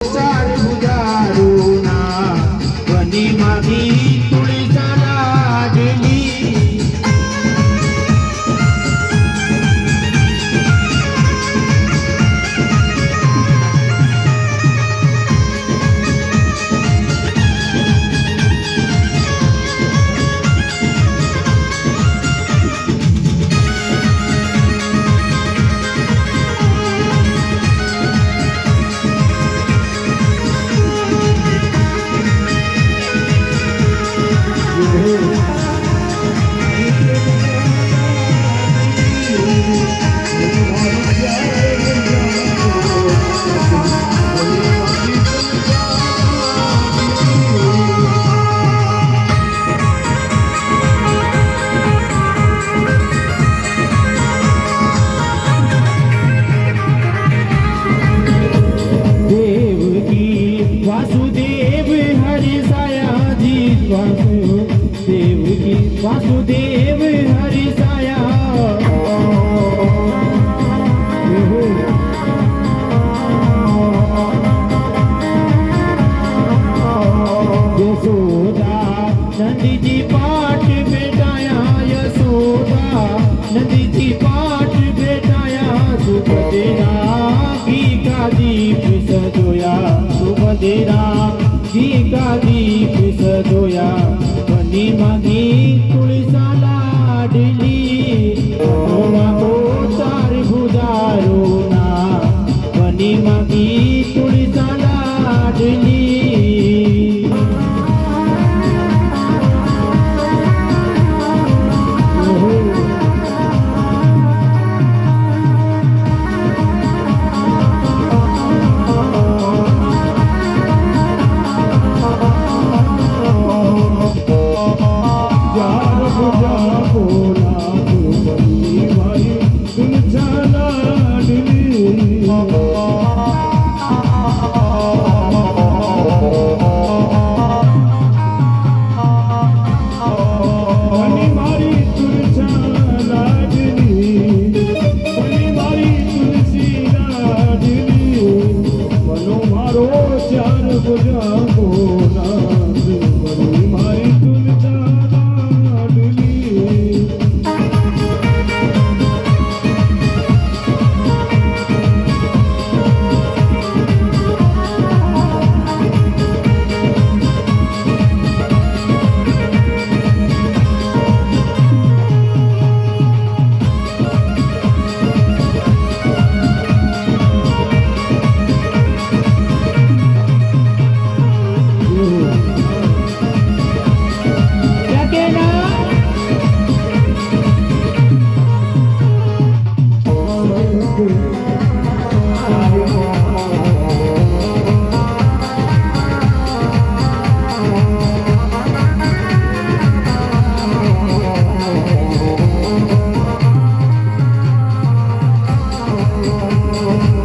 चार बुधारूना वनी मागी तुळसाला गेली. वासुदेव हरि साया यशोदा नंदी जी पाठ बेटाया. यशोदा नंदी जी पाठ बेटाया. सुभद्रा घी का दीप सजोया. सुभद्रा घी का दीप सजोया. वनी मागी तुळसाला दिली. मागो चार भुजारोना वनी मागी तुळसाला दिली.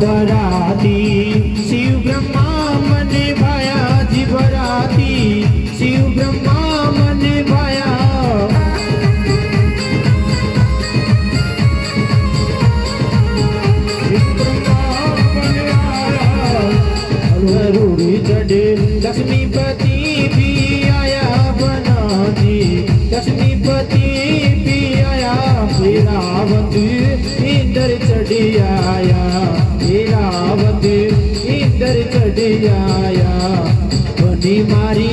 बराती शिव ब्रह्मा मन भाया. जी बराती शिव ब्रह्मा मन भाया. जरूरी चढ़े लक्ष्मीपति भी आया. बना जी लक्ष्मीपति भी आया. रावत इंदर चढ़ी आया. रावत इंदर चढ़ी आया. वनी मारी